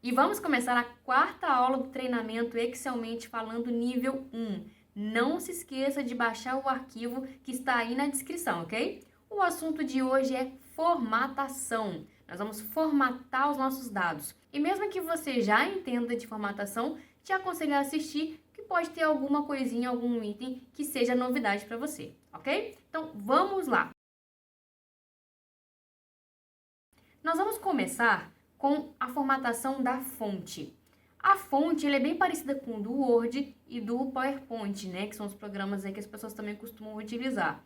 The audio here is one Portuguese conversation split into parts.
E vamos começar a quarta aula do treinamento Excelmente falando nível 1. Não se esqueça de baixar o arquivo que está aí na descrição, ok? O assunto de hoje é formatação. Nós vamos formatar os nossos dados. E mesmo que você já entenda de formatação, te aconselho a assistir, que pode ter alguma coisinha, algum item que seja novidade para você, ok? Então, vamos lá! Nós vamos começar com a formatação da fonte. A fonte é bem parecida com o do Word e do PowerPoint, né? Que são os programas aí que as pessoas também costumam utilizar.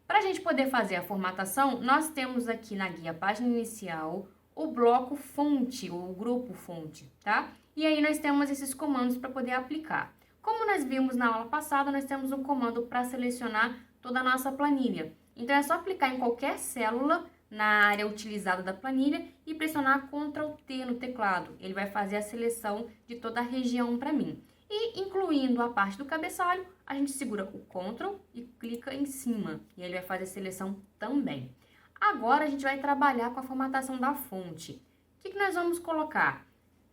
Para a gente poder fazer a formatação, nós temos aqui na guia página inicial o bloco fonte, ou o grupo fonte, tá? E aí nós temos esses comandos para poder aplicar. Como nós vimos na aula passada, nós temos um comando para selecionar toda a nossa planilha. Então é só aplicar em qualquer célula na área utilizada da planilha e pressionar Ctrl T no teclado. Ele vai fazer a seleção de toda a região para mim. E incluindo a parte do cabeçalho, a gente segura o Ctrl e clica em cima. E ele vai fazer a seleção também. Agora a gente vai trabalhar com a formatação da fonte. O que nós vamos colocar?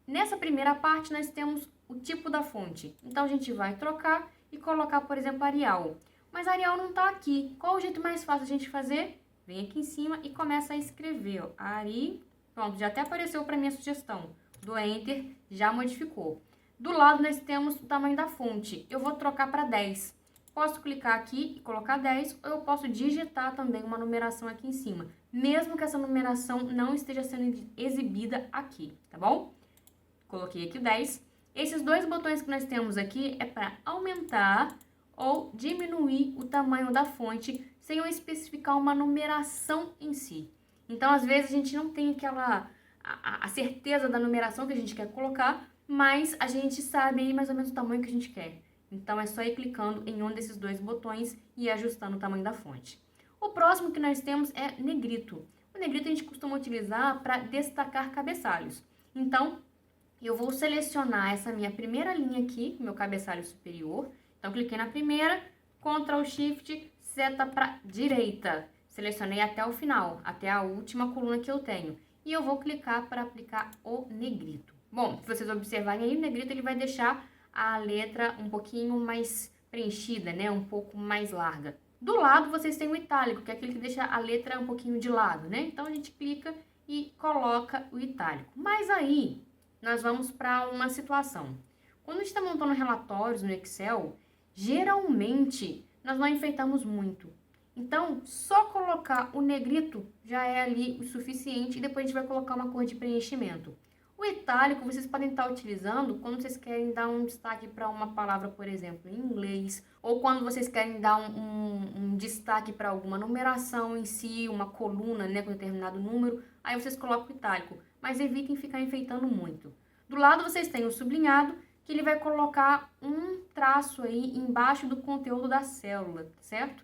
Nessa primeira parte nós temos o tipo da fonte. Então a gente vai trocar e colocar, por exemplo, Arial. Mas Arial não está aqui. Qual o jeito mais fácil de a gente fazer? Vem aqui em cima e começa a escrever, ó, Ari, pronto, já até apareceu para minha sugestão. Do Enter, já modificou. Do lado nós temos o tamanho da fonte, eu vou trocar para 10. Posso clicar aqui e colocar 10, ou eu posso digitar também uma numeração aqui em cima, mesmo que essa numeração não esteja sendo exibida aqui, tá bom? Coloquei aqui o 10. Esses dois botões que nós temos aqui é para aumentar ou diminuir o tamanho da fonte sem eu especificar uma numeração em si. Então, às vezes, a gente não tem a certeza da numeração que a gente quer colocar, mas a gente sabe aí mais ou menos o tamanho que a gente quer. Então, é só ir clicando em um desses dois botões e ajustando o tamanho da fonte. O próximo que nós temos é negrito. O negrito a gente costuma utilizar para destacar cabeçalhos. Então, eu vou selecionar essa minha primeira linha aqui, meu cabeçalho superior. Então, cliquei na primeira, Ctrl Shift, seta para direita. Selecionei até o final, até a última coluna que eu tenho. E eu vou clicar para aplicar o negrito. Bom, se vocês observarem aí, o negrito ele vai deixar a letra um pouquinho mais preenchida, né? Um pouco mais larga. Do lado, vocês têm o itálico, que é aquele que deixa a letra um pouquinho de lado, né? Então, a gente clica e coloca o itálico. Mas aí, nós vamos para uma situação. Quando a gente está montando relatórios no Excel, geralmente nós não enfeitamos muito. Então, só colocar o negrito já é ali o suficiente e depois a gente vai colocar uma cor de preenchimento. O itálico vocês podem estar utilizando quando vocês querem dar um destaque para uma palavra, por exemplo, em inglês, ou quando vocês querem dar um destaque para alguma numeração em si, uma coluna, né, com determinado número, aí vocês colocam o itálico, mas evitem ficar enfeitando muito. Do lado vocês têm o sublinhado, que ele vai colocar um traço aí embaixo do conteúdo da célula, certo?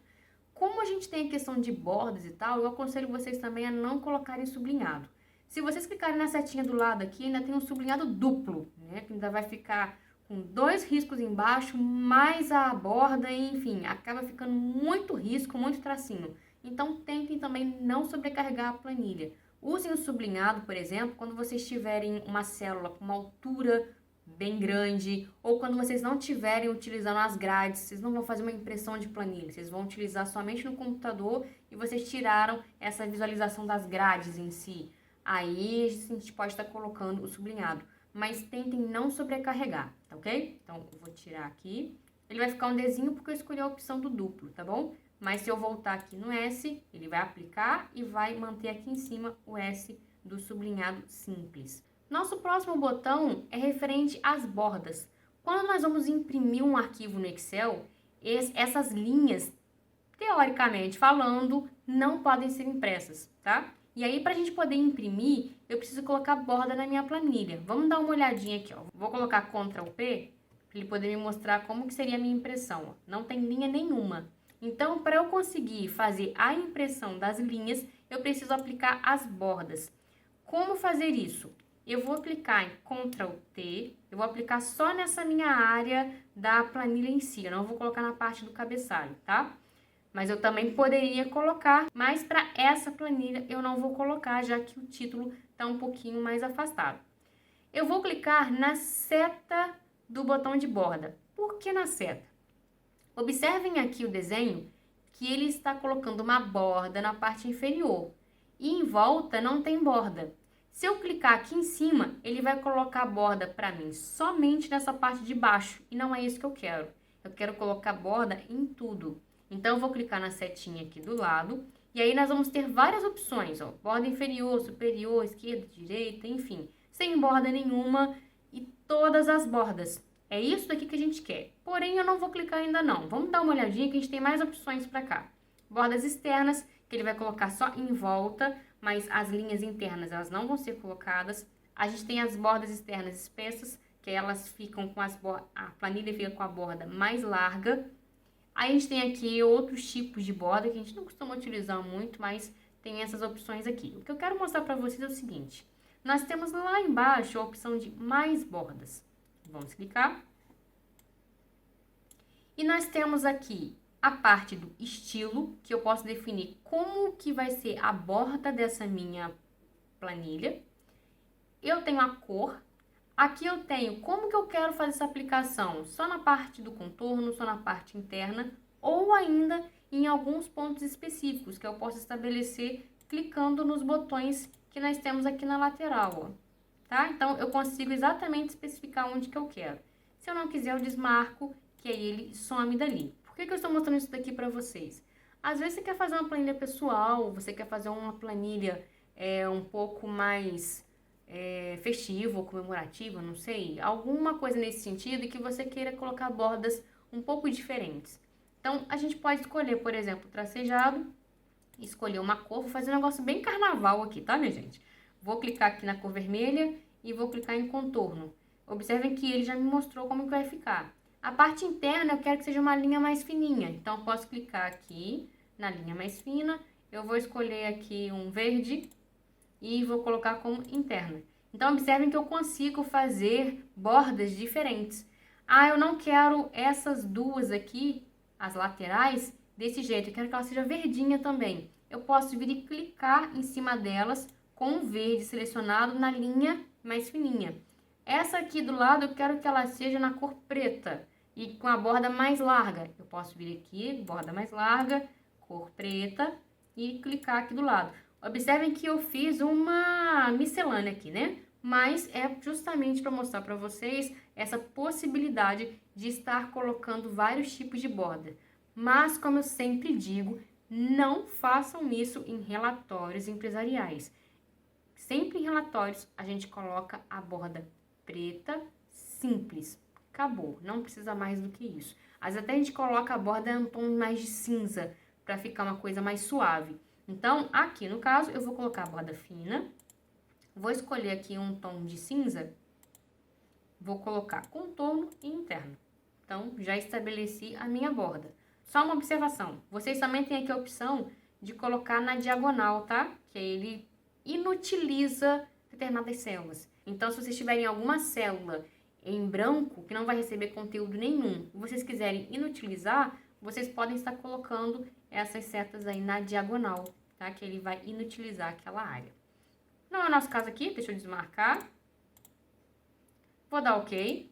Como a gente tem a questão de bordas e tal, eu aconselho vocês também a não colocarem sublinhado. Se vocês clicarem na setinha do lado aqui, ainda tem um sublinhado duplo, né? Que ainda vai ficar com 2 riscos embaixo, mais a borda, enfim, acaba ficando muito risco, muito tracinho. Então, tentem também não sobrecarregar a planilha. Usem o sublinhado, por exemplo, quando vocês tiverem uma célula com uma altura bem grande, ou quando vocês não estiverem utilizando as grades, vocês não vão fazer uma impressão de planilha, vocês vão utilizar somente no computador e vocês tiraram essa visualização das grades em si. Aí a gente pode estar colocando o sublinhado, mas tentem não sobrecarregar, tá ok? Então, eu vou tirar aqui. Ele vai ficar um desenho porque eu escolhi a opção do duplo, tá bom? Mas se eu voltar aqui no S, ele vai aplicar e vai manter aqui em cima o S do sublinhado simples. Nosso próximo botão é referente às bordas. Quando nós vamos imprimir um arquivo no Excel, essas linhas, teoricamente falando, não podem ser impressas, tá? E aí, para a gente poder imprimir, eu preciso colocar borda na minha planilha. Vamos dar uma olhadinha aqui, ó. Vou colocar Ctrl P, para ele poder me mostrar como que seria a minha impressão, ó. Não tem linha nenhuma. Então, para eu conseguir fazer a impressão das linhas, eu preciso aplicar as bordas. Como fazer isso? Eu vou clicar em Ctrl T, eu vou aplicar só nessa minha área da planilha em si, eu não vou colocar na parte do cabeçalho, tá? Mas eu também poderia colocar, mas para essa planilha eu não vou colocar, já que o título está um pouquinho mais afastado. Eu vou clicar na seta do botão de borda. Por que na seta? Observem aqui o desenho que ele está colocando uma borda na parte inferior e em volta não tem borda. Se eu clicar aqui em cima, ele vai colocar a borda para mim somente nessa parte de baixo e não é isso que eu quero. Eu quero colocar borda em tudo. Então, eu vou clicar na setinha aqui do lado e aí nós vamos ter várias opções, ó, borda inferior, superior, esquerda, direita, enfim, sem borda nenhuma e todas as bordas. É isso daqui que a gente quer. Porém, eu não vou clicar ainda não. Vamos dar uma olhadinha que a gente tem mais opções para cá. Bordas externas, que ele vai colocar só em volta, mas as linhas internas elas não vão ser colocadas. A gente tem as bordas externas espessas, que elas ficam com a planilha fica com a borda mais larga. Aí a gente tem aqui outros tipos de borda que a gente não costuma utilizar muito, mas tem essas opções aqui. O que eu quero mostrar para vocês é o seguinte. Nós temos lá embaixo a opção de mais bordas. Vamos clicar. E nós temos aqui a parte do estilo, que eu posso definir como que vai ser a borda dessa minha planilha. Eu tenho a cor. Aqui eu tenho como que eu quero fazer essa aplicação, só na parte do contorno, só na parte interna, ou ainda em alguns pontos específicos, que eu posso estabelecer clicando nos botões que nós temos aqui na lateral, ó, tá? Então, eu consigo exatamente especificar onde que eu quero. Se eu não quiser, eu desmarco, que aí ele some dali. Por que eu estou mostrando isso daqui para vocês? Às vezes você quer fazer uma planilha pessoal, você quer fazer uma planilha um pouco mais festiva ou comemorativa, não sei, alguma coisa nesse sentido e que você queira colocar bordas um pouco diferentes. Então, a gente pode escolher, por exemplo, tracejado, escolher uma cor, vou fazer um negócio bem carnaval aqui, tá, minha gente? Vou clicar aqui na cor vermelha e vou clicar em contorno. Observem que ele já me mostrou como que vai ficar. A parte interna eu quero que seja uma linha mais fininha, então eu posso clicar aqui na linha mais fina, eu vou escolher aqui um verde e vou colocar como interna. Então, observem que eu consigo fazer bordas diferentes. Ah, eu não quero essas duas aqui, as laterais, desse jeito. Eu quero que ela seja verdinha também. Eu posso vir e clicar em cima delas com o verde selecionado na linha mais fininha. Essa aqui do lado eu quero que ela seja na cor preta e com a borda mais larga. Eu posso vir aqui, borda mais larga, cor preta e clicar aqui do lado. Observem que eu fiz uma miscelânea aqui, né? Mas é justamente para mostrar para vocês essa possibilidade de estar colocando vários tipos de borda. Mas, como eu sempre digo, não façam isso em relatórios empresariais. Sempre em relatórios a gente coloca a borda preta, simples. Acabou, não precisa mais do que isso. Às vezes até a gente coloca a borda em um tom mais de cinza, para ficar uma coisa mais suave. Então, aqui no caso, eu vou colocar a borda fina, vou escolher aqui um tom de cinza, vou colocar contorno e interno. Então, já estabeleci a minha borda. Só uma observação, vocês também têm aqui a opção de colocar na diagonal, tá? Que ele inutiliza determinadas células. Então, se vocês tiverem alguma célula em branco, que não vai receber conteúdo nenhum, e vocês quiserem inutilizar, vocês podem estar colocando essas setas aí na diagonal, tá? Que ele vai inutilizar aquela área. Não é o nosso caso aqui, deixa eu desmarcar. Vou dar OK.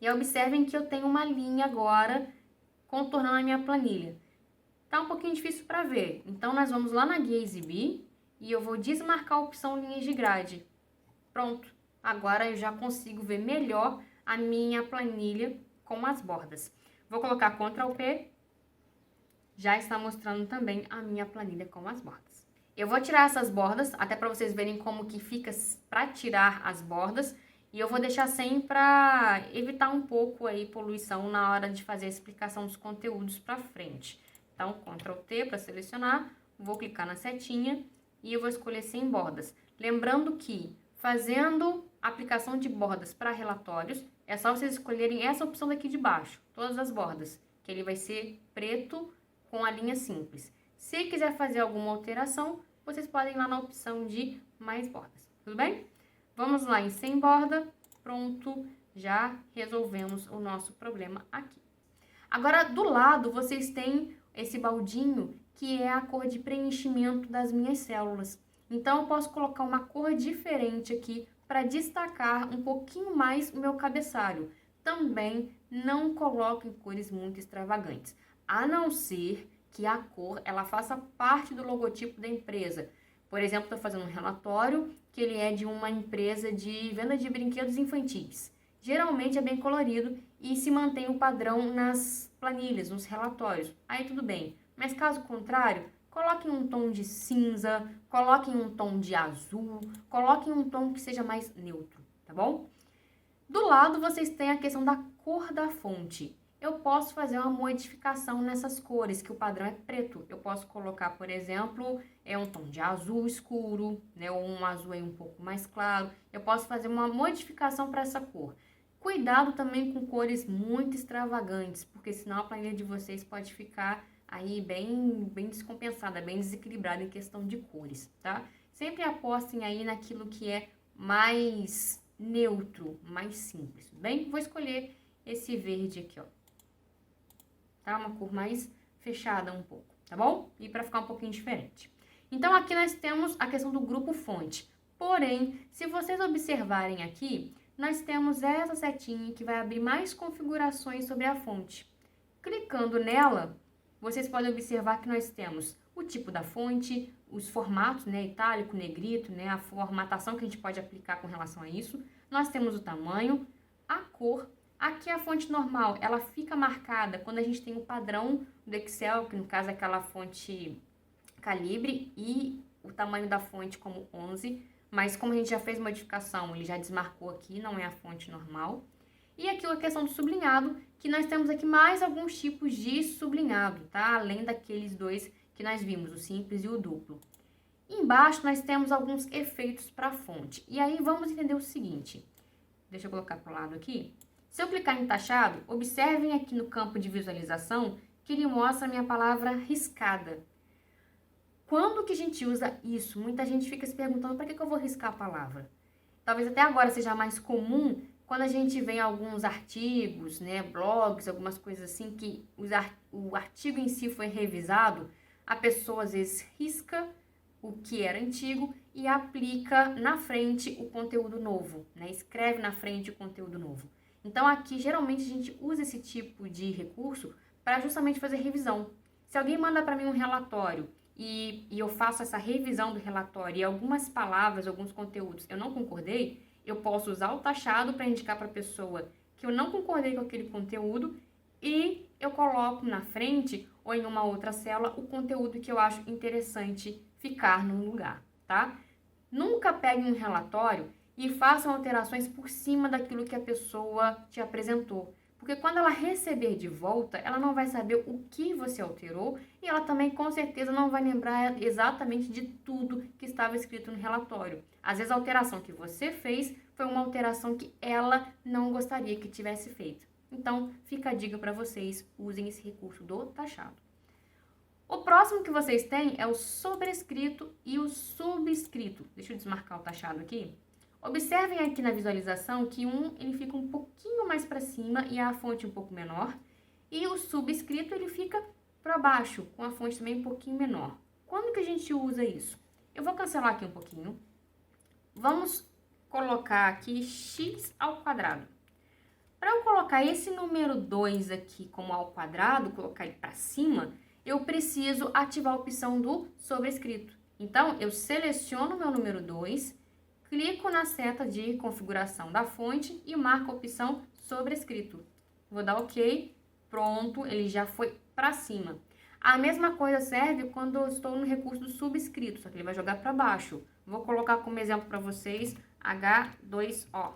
E observem que eu tenho uma linha agora contornando a minha planilha. Tá um pouquinho difícil para ver, então nós vamos lá na guia exibir e eu vou desmarcar a opção linhas de grade. Pronto, agora eu já consigo ver melhor a minha planilha com as bordas. Vou colocar Ctrl P, já está mostrando também a minha planilha com as bordas. Eu vou tirar essas bordas, até para vocês verem como que fica para tirar as bordas. E eu vou deixar sem para evitar um pouco aí poluição na hora de fazer a explicação dos conteúdos para frente. Então, Ctrl T para selecionar, vou clicar na setinha e eu vou escolher sem bordas. Lembrando que fazendo aplicação de bordas para relatórios, é só vocês escolherem essa opção daqui de baixo, todas as bordas, que ele vai ser preto com a linha simples. Se quiser fazer alguma alteração, vocês podem ir lá na opção de mais bordas, tudo bem? Vamos lá em sem borda, pronto, já resolvemos o nosso problema aqui. Agora, do lado, vocês têm esse baldinho, que é a cor de preenchimento das minhas células. Então, eu posso colocar uma cor diferente aqui para destacar um pouquinho mais o meu cabeçalho. Também não coloco em cores muito extravagantes, a não ser que a cor ela faça parte do logotipo da empresa. Por exemplo, estou fazendo um relatório que ele é de uma empresa de venda de brinquedos infantis. Geralmente é bem colorido e se mantém o padrão nas planilhas, nos relatórios. Aí tudo bem. Mas caso contrário, coloquem um tom de cinza, coloquem um tom de azul, coloquem um tom que seja mais neutro, tá bom? Do lado vocês têm a questão da cor da fonte. Eu posso fazer uma modificação nessas cores, que o padrão é preto. Eu posso colocar, por exemplo, um tom de azul escuro, né, ou um azul aí um pouco mais claro. Eu posso fazer uma modificação para essa cor. Cuidado também com cores muito extravagantes, porque senão a planilha de vocês pode ficar aí bem descompensada, bem desequilibrada em questão de cores, tá? Sempre apostem aí naquilo que é mais neutro, mais simples, tudo bem? Vou escolher esse verde aqui, ó. Tá? Uma cor mais fechada um pouco, tá bom? E para ficar um pouquinho diferente. Então, aqui nós temos a questão do grupo fonte. Porém, se vocês observarem aqui, nós temos essa setinha que vai abrir mais configurações sobre a fonte. Clicando nela, vocês podem observar que nós temos o tipo da fonte, os formatos, né, itálico, negrito, né, a formatação que a gente pode aplicar com relação a isso. Nós temos o tamanho, a cor. Aqui a fonte normal, ela fica marcada quando a gente tem o padrão do Excel, que no caso é aquela fonte calibre e o tamanho da fonte como 11, mas como a gente já fez modificação, ele já desmarcou aqui, não é a fonte normal. E aqui a questão do sublinhado, que nós temos aqui mais alguns tipos de sublinhado, tá? Além daqueles dois que nós vimos, o simples e o duplo. Embaixo nós temos alguns efeitos para a fonte. E aí vamos entender o seguinte, deixa eu colocar para o lado aqui. Se eu clicar em taxado, observem aqui no campo de visualização que ele mostra a minha palavra riscada. Quando que a gente usa isso? Muita gente fica se perguntando para que eu vou riscar a palavra. Talvez até agora seja mais comum quando a gente vê alguns artigos, né, blogs, algumas coisas assim, que o artigo em si foi revisado, a pessoa às vezes risca o que era antigo e aplica na frente o conteúdo novo, né, escreve na frente o conteúdo novo. Então, aqui, geralmente, a gente usa esse tipo de recurso para justamente fazer revisão. Se alguém manda para mim um relatório e eu faço essa revisão do relatório e algumas palavras, alguns conteúdos eu não concordei, eu posso usar o taxado para indicar para a pessoa que eu não concordei com aquele conteúdo e eu coloco na frente ou em uma outra célula o conteúdo que eu acho interessante ficar no lugar, tá? Nunca pegue um relatório e façam alterações por cima daquilo que a pessoa te apresentou. Porque quando ela receber de volta, ela não vai saber o que você alterou e ela também, com certeza, não vai lembrar exatamente de tudo que estava escrito no relatório. Às vezes, a alteração que você fez foi uma alteração que ela não gostaria que tivesse feito. Então, fica a dica para vocês, usem esse recurso do taxado. O próximo que vocês têm é o sobrescrito e o subscrito. Deixa eu desmarcar o taxado aqui. Observem aqui na visualização que ele fica um pouquinho mais para cima e a fonte um pouco menor. E o subscrito ele fica para baixo, com a fonte também um pouquinho menor. Quando que a gente usa isso? Eu vou cancelar aqui um pouquinho. Vamos colocar aqui x ao quadrado. Para eu colocar esse número 2 aqui como ao quadrado, colocar ele para cima, eu preciso ativar a opção do sobrescrito. Então, eu seleciono o meu número 2, clico na seta de configuração da fonte e marco a opção sobrescrito. Vou dar OK, pronto, ele já foi para cima. A mesma coisa serve quando eu estou no recurso do subscrito, só que ele vai jogar para baixo. Vou colocar como exemplo para vocês H2O.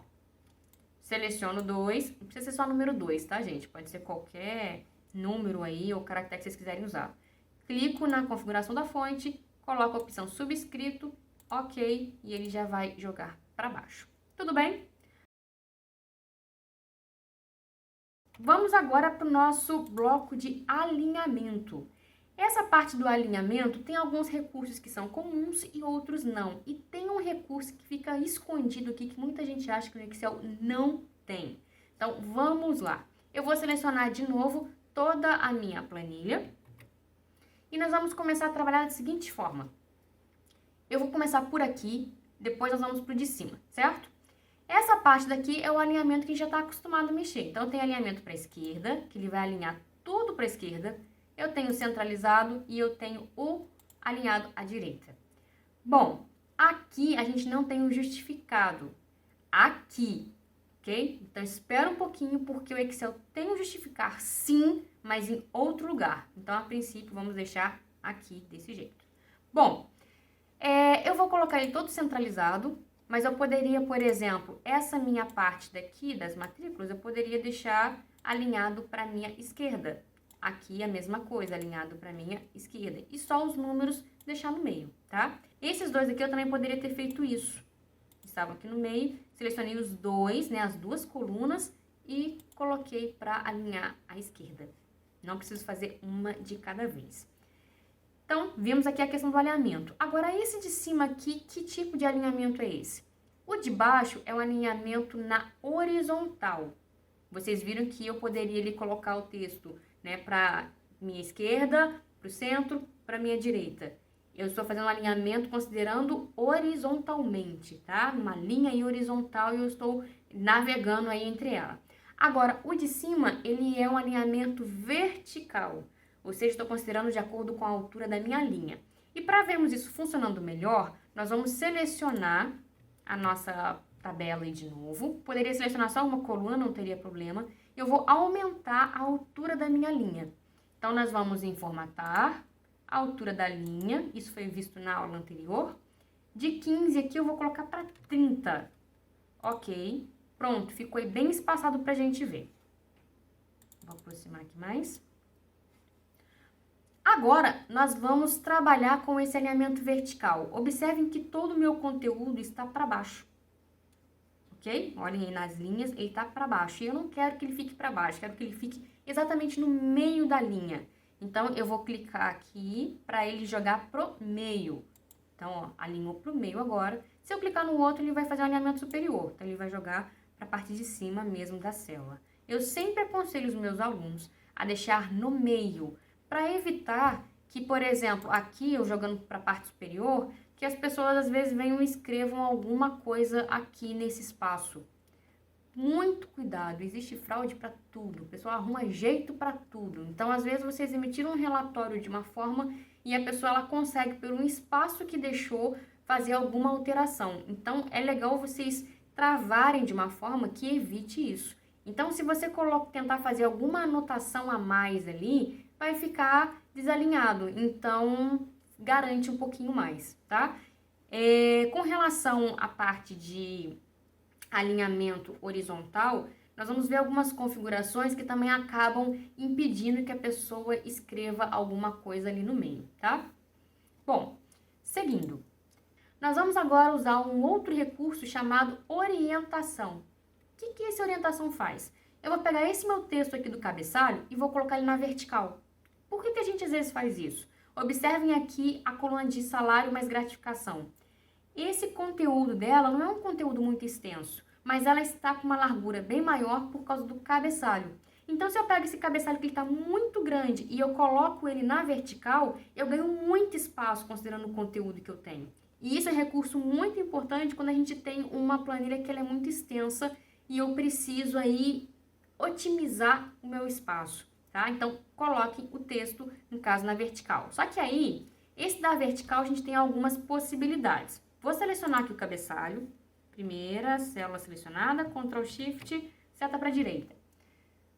Seleciono 2, não precisa ser só o número 2, tá, gente? Pode ser qualquer número aí ou caractere que vocês quiserem usar. Clico na configuração da fonte, coloco a opção subscrito, OK, e ele já vai jogar para baixo. Tudo bem? Vamos agora para o nosso bloco de alinhamento. Essa parte do alinhamento tem alguns recursos que são comuns e outros não. E tem um recurso que fica escondido aqui que muita gente acha que no Excel não tem. Então, vamos lá. Eu vou selecionar de novo toda a minha planilha e nós vamos começar a trabalhar da seguinte forma. Eu vou começar por aqui, depois nós vamos para o de cima, certo? Essa parte daqui é o alinhamento que a gente já está acostumado a mexer. Então, eu tenho alinhamento para a esquerda, que ele vai alinhar tudo para a esquerda. Eu tenho o centralizado e eu tenho o alinhado à direita. Bom, aqui a gente não tem o justificado. Aqui, ok? Então, espera um pouquinho, porque o Excel tem o justificar sim, mas em outro lugar. Então, a princípio, vamos deixar aqui desse jeito. Bom, eu vou colocar ele todo centralizado, mas eu poderia, por exemplo, essa minha parte daqui das matrículas, eu poderia deixar alinhado para a minha esquerda. Aqui a mesma coisa, alinhado para a minha esquerda. E só os números deixar no meio, tá? Esses dois aqui eu também poderia ter feito isso. Estavam aqui no meio, selecionei os dois, né, as duas colunas e coloquei para alinhar à esquerda. Não preciso fazer uma de cada vez. Então, vimos aqui a questão do alinhamento. Agora, esse de cima aqui, que tipo de alinhamento é esse? O de baixo é um alinhamento na horizontal. Vocês viram que eu poderia ali colocar o texto, né, para minha esquerda, para o centro, para minha direita. Eu estou fazendo um alinhamento considerando horizontalmente, tá? Uma linha aí horizontal e eu estou navegando aí entre ela. Agora, o de cima, ele é um alinhamento vertical. Ou seja, estou considerando de acordo com a altura da minha linha. E para vermos isso funcionando melhor, nós vamos selecionar a nossa tabela aí de novo. Poderia selecionar só uma coluna, não teria problema. Eu vou aumentar a altura da minha linha. Então, nós vamos em formatar, a altura da linha, isso foi visto na aula anterior. De 15 aqui eu vou colocar para 30. Ok, pronto, ficou aí bem espaçado para a gente ver. Vou aproximar aqui mais. Agora, nós vamos trabalhar com esse alinhamento vertical. Observem que todo o meu conteúdo está para baixo. Ok? Olhem aí nas linhas, ele está para baixo. E eu não quero que ele fique para baixo, quero que ele fique exatamente no meio da linha. Então, eu vou clicar aqui para ele jogar pro meio. Então, ó, alinhou pro meio agora. Se eu clicar no outro, ele vai fazer um alinhamento superior. Então, ele vai jogar para a parte de cima mesmo da célula. Eu sempre aconselho os meus alunos a deixar no meio, para evitar que, por exemplo, aqui eu jogando para a parte superior, que as pessoas às vezes venham e escrevam alguma coisa aqui nesse espaço. Muito cuidado, existe fraude para tudo, o pessoal arruma jeito para tudo. Então, às vezes, vocês emitiram um relatório de uma forma e a pessoa ela consegue, por um espaço que deixou, fazer alguma alteração. Então, é legal vocês travarem de uma forma que evite isso. Então, se você tentar fazer alguma anotação a mais ali, vai ficar desalinhado. Então, garante um pouquinho mais, tá? Com relação à parte de alinhamento horizontal, nós vamos ver algumas configurações que também acabam impedindo que a pessoa escreva alguma coisa ali no meio, tá? Bom, seguindo. Nós vamos agora usar um outro recurso chamado orientação. O que essa orientação faz? Eu vou pegar esse meu texto aqui do cabeçalho e vou colocar ele na vertical. Por que a gente às vezes faz isso? Observem aqui a coluna de salário mais gratificação. Esse conteúdo dela não é um conteúdo muito extenso, mas ela está com uma largura bem maior por causa do cabeçalho. Então, se eu pego esse cabeçalho que está muito grande e eu coloco ele na vertical, eu ganho muito espaço considerando o conteúdo que eu tenho. E isso é recurso muito importante quando a gente tem uma planilha que ela é muito extensa e eu preciso aí otimizar o meu espaço, tá? Então, coloque o texto, no caso, na vertical. Só que aí, esse da vertical, a gente tem algumas possibilidades. Vou selecionar aqui o cabeçalho, primeira célula selecionada, Ctrl Shift, seta para a direita.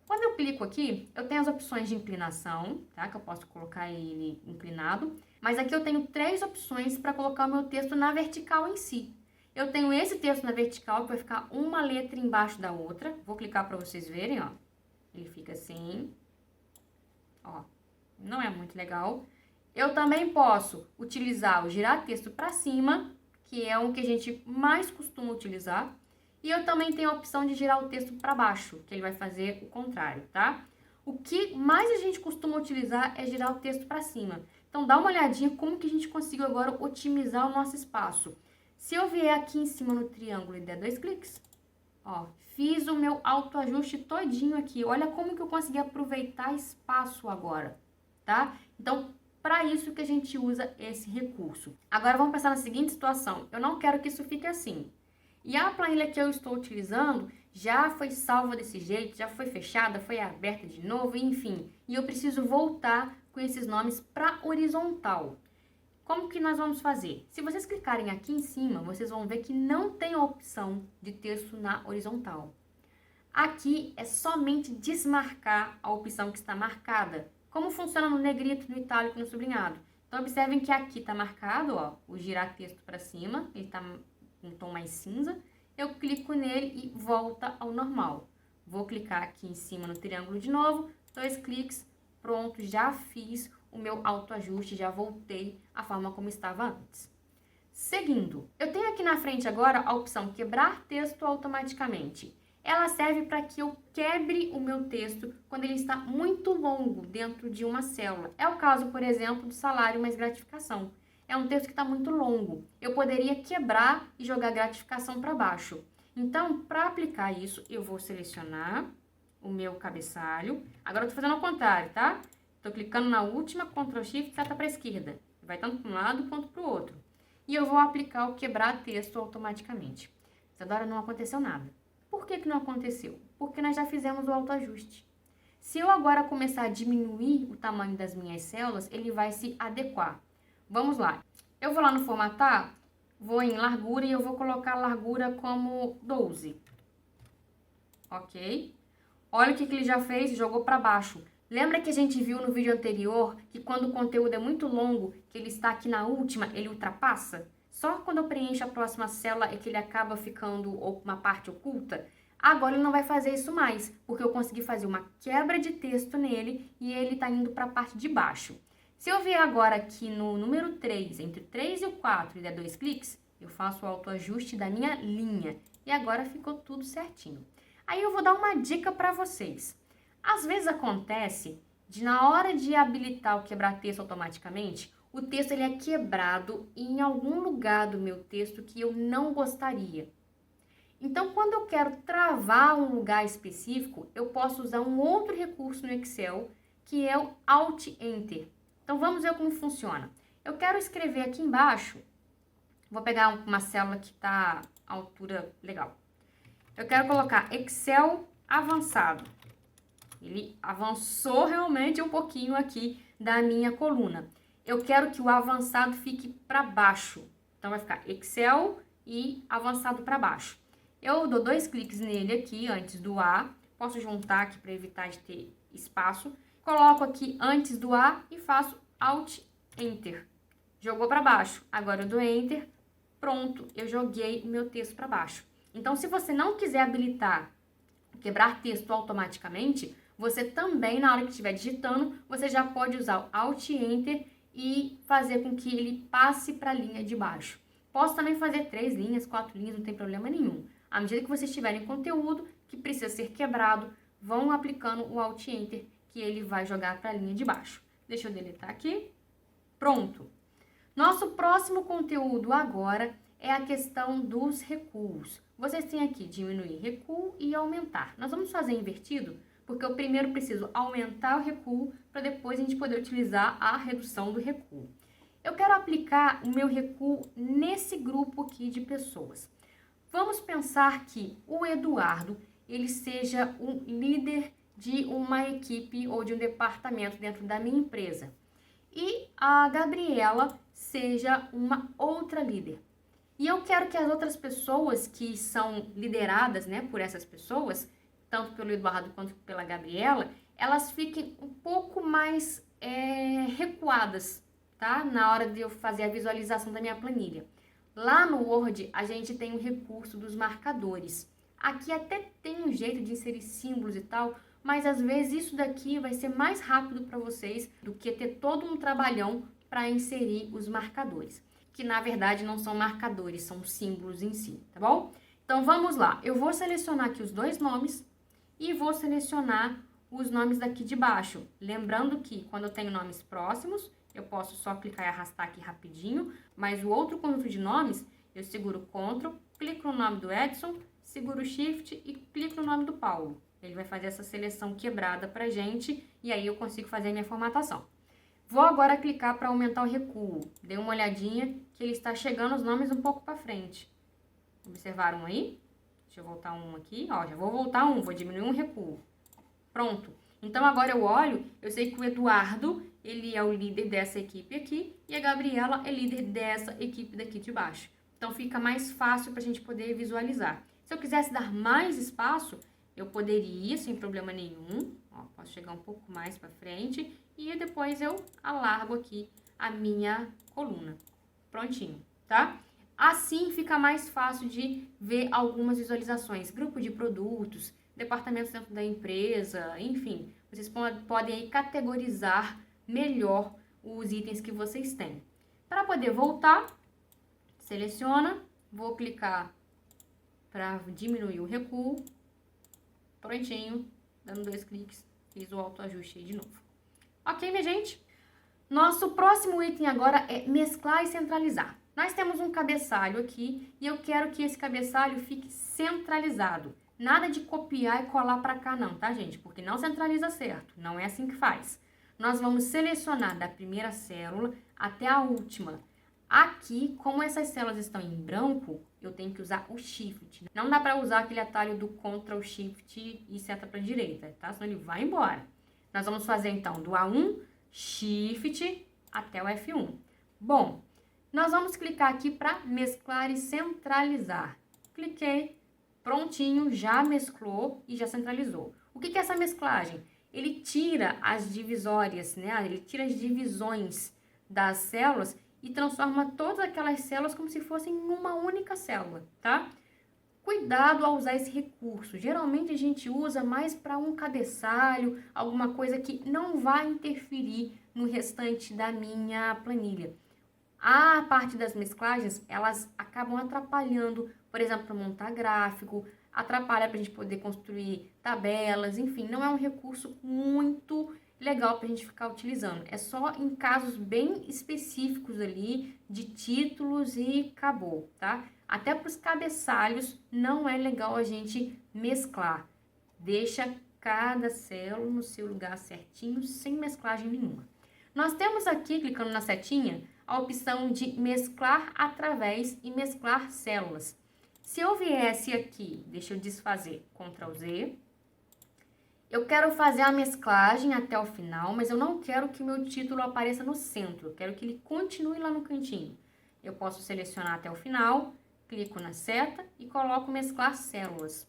Quando eu clico aqui, eu tenho as opções de inclinação, tá? Que eu posso colocar ele inclinado, mas aqui eu tenho 3 opções para colocar o meu texto na vertical em si. Eu tenho esse texto na vertical, que vai ficar uma letra embaixo da outra. Vou clicar para vocês verem, ó. Ele fica assim, ó, não é muito legal. Eu também posso utilizar o girar texto para cima, que é o que a gente mais costuma utilizar. E eu também tenho a opção de girar o texto para baixo, que ele vai fazer o contrário, tá? O que mais a gente costuma utilizar é girar o texto para cima. Então, dá uma olhadinha como que a gente conseguiu agora otimizar o nosso espaço. Se eu vier aqui em cima no triângulo e der 2 cliques, ó, fiz o meu autoajuste todinho aqui. Olha como que eu consegui aproveitar espaço agora, tá? Então, para isso que a gente usa esse recurso. Agora, vamos pensar na seguinte situação. Eu não quero que isso fique assim. E a planilha que eu estou utilizando já foi salva desse jeito, já foi fechada, foi aberta de novo, enfim. E eu preciso voltar com esses nomes para horizontal. Como que nós vamos fazer? Se vocês clicarem aqui em cima, vocês vão ver que não tem a opção de texto na horizontal. Aqui é somente desmarcar a opção que está marcada. Como funciona no negrito, no itálico e no sublinhado. Então, observem que aqui está marcado, ó, o girar texto para cima, ele está um tom mais cinza. Eu clico nele e volta ao normal. Vou clicar aqui em cima no triângulo de novo, 2 cliques, pronto, já fiz o meu autoajuste, já voltei à forma como estava antes. Seguindo, eu tenho aqui na frente agora a opção quebrar texto automaticamente. Ela serve para que eu quebre o meu texto quando ele está muito longo dentro de uma célula. É o caso, por exemplo, do salário mais gratificação. É um texto que está muito longo. Eu poderia quebrar e jogar gratificação para baixo. Então, para aplicar isso, eu vou selecionar o meu cabeçalho. Agora eu estou fazendo ao contrário, tá? Estou clicando na última, Ctrl Shift, seta para a esquerda. Vai tanto para um lado quanto para o outro. E eu vou aplicar o quebrar texto automaticamente. Isadora, não aconteceu nada. Por que não aconteceu? Porque nós já fizemos o autoajuste. Se eu agora começar a diminuir o tamanho das minhas células, ele vai se adequar. Vamos lá. Eu vou lá no formatar, vou em largura e eu vou colocar a largura como 12. Ok? Olha o que ele já fez, jogou para baixo. Lembra que a gente viu no vídeo anterior que quando o conteúdo é muito longo, que ele está aqui na última, ele ultrapassa? Só quando eu preencho a próxima célula é que ele acaba ficando uma parte oculta. Agora ele não vai fazer isso mais, porque eu consegui fazer uma quebra de texto nele e ele está indo para a parte de baixo. Se eu vier agora aqui no número 3, entre o 3 e o 4 e der 2 cliques, eu faço o autoajuste da minha linha. E agora ficou tudo certinho. Aí eu vou dar uma dica para vocês. Às vezes acontece de na hora de habilitar o quebrar texto automaticamente, o texto ele é quebrado em algum lugar do meu texto que eu não gostaria. Então, quando eu quero travar um lugar específico, eu posso usar um outro recurso no Excel, que é o Alt Enter. Então, vamos ver como funciona. Eu quero escrever aqui embaixo, vou pegar uma célula que está à altura legal. Eu quero colocar Excel avançado. Ele avançou realmente um pouquinho aqui da minha coluna. Eu quero que o avançado fique para baixo. Então, vai ficar Excel e avançado para baixo. Eu dou 2 cliques nele aqui antes do A. Posso juntar aqui para evitar de ter espaço. Coloco aqui antes do A e faço Alt Enter. Jogou para baixo. Agora eu dou Enter. Pronto, eu joguei o meu texto para baixo. Então, se você não quiser habilitar quebrar texto automaticamente, você também, na hora que estiver digitando, você já pode usar o Alt Enter e fazer com que ele passe para a linha de baixo. Posso também fazer 3 linhas, 4 linhas, não tem problema nenhum. À medida que vocês tiverem conteúdo que precisa ser quebrado, vão aplicando o Alt Enter, que ele vai jogar para a linha de baixo. Deixa eu deletar aqui. Pronto. Nosso próximo conteúdo agora é a questão dos recuos. Vocês têm aqui diminuir recuo e aumentar. Nós vamos fazer invertido, porque eu primeiro preciso aumentar o recuo para depois a gente poder utilizar a redução do recuo. Eu quero aplicar o meu recuo nesse grupo aqui de pessoas. Vamos pensar que o Eduardo, ele seja um líder de uma equipe ou de um departamento dentro da minha empresa. E a Gabriela seja uma outra líder. E eu quero que as outras pessoas que são lideradas, né, por essas pessoas, tanto pelo Eduardo quanto pela Gabriela, elas fiquem um pouco mais recuadas, tá? Na hora de eu fazer a visualização da minha planilha. Lá no Word, a gente tem o recurso dos marcadores. Aqui até tem um jeito de inserir símbolos e tal, mas às vezes isso daqui vai ser mais rápido para vocês do que ter todo um trabalhão para inserir os marcadores, que na verdade não são marcadores, são símbolos em si, tá bom? Então vamos lá, eu vou selecionar aqui os 2 nomes e vou selecionar os nomes daqui de baixo. Lembrando que quando eu tenho nomes próximos, eu posso só clicar e arrastar aqui rapidinho, mas o outro conjunto de nomes, eu seguro Ctrl, clico no nome do Edson, seguro Shift e clico no nome do Paulo. Ele vai fazer essa seleção quebrada pra gente e aí eu consigo fazer a minha formatação. Vou agora clicar para aumentar o recuo. Dê uma olhadinha que ele está chegando os nomes um pouco para frente. Observaram aí? Deixa eu voltar um aqui, ó, já vou voltar um, vou diminuir um recuo. Pronto. Então, agora eu olho, eu sei que o Eduardo, ele é o líder dessa equipe aqui, e a Gabriela é líder dessa equipe daqui de baixo. Então, fica mais fácil para a gente poder visualizar. Se eu quisesse dar mais espaço, eu poderia, sem problema nenhum, ó, posso chegar um pouco mais para frente, e depois eu alargo aqui a minha coluna. Prontinho, tá? Assim fica mais fácil de ver algumas visualizações, grupo de produtos, departamentos dentro da empresa, enfim, vocês podem aí categorizar melhor os itens que vocês têm. Para poder voltar, seleciona, vou clicar para diminuir o recuo, prontinho, dando 2 cliques, fiz o autoajuste aí de novo. Ok, minha gente? Nosso próximo item agora é mesclar e centralizar. Nós temos um cabeçalho aqui e eu quero que esse cabeçalho fique centralizado. Nada de copiar e colar para cá não, tá, gente? Porque não centraliza certo, não é assim que faz. Nós vamos selecionar da primeira célula até a última. Aqui, como essas células estão em branco, eu tenho que usar o Shift. Não dá para usar aquele atalho do Ctrl, Shift e seta para a direita, tá? Senão ele vai embora. Nós vamos fazer, então, do A1, Shift até o F1. Bom, nós vamos clicar aqui para mesclar e centralizar. Cliquei, prontinho, já mesclou e já centralizou. O que é essa mesclagem? Ele tira as divisórias, né? Ele tira as divisões das células e transforma todas aquelas células como se fossem uma única célula, tá? Cuidado ao usar esse recurso. Geralmente a gente usa mais para um cabeçalho, alguma coisa que não vai interferir no restante da minha planilha. A parte das mesclagens, elas acabam atrapalhando, por exemplo, para montar gráfico, atrapalha para a gente poder construir tabelas, enfim, não é um recurso muito legal para a gente ficar utilizando. É só em casos bem específicos ali, de títulos e acabou, tá? Até para os cabeçalhos não é legal a gente mesclar. Deixa cada célula no seu lugar certinho, sem mesclagem nenhuma. Nós temos aqui, clicando na setinha, a opção de mesclar através e mesclar células. Se eu viesse aqui, deixa eu desfazer, Ctrl Z, eu quero fazer a mesclagem até o final, mas eu não quero que o meu título apareça no centro, eu quero que ele continue lá no cantinho. Eu posso selecionar até o final, clico na seta e coloco mesclar células.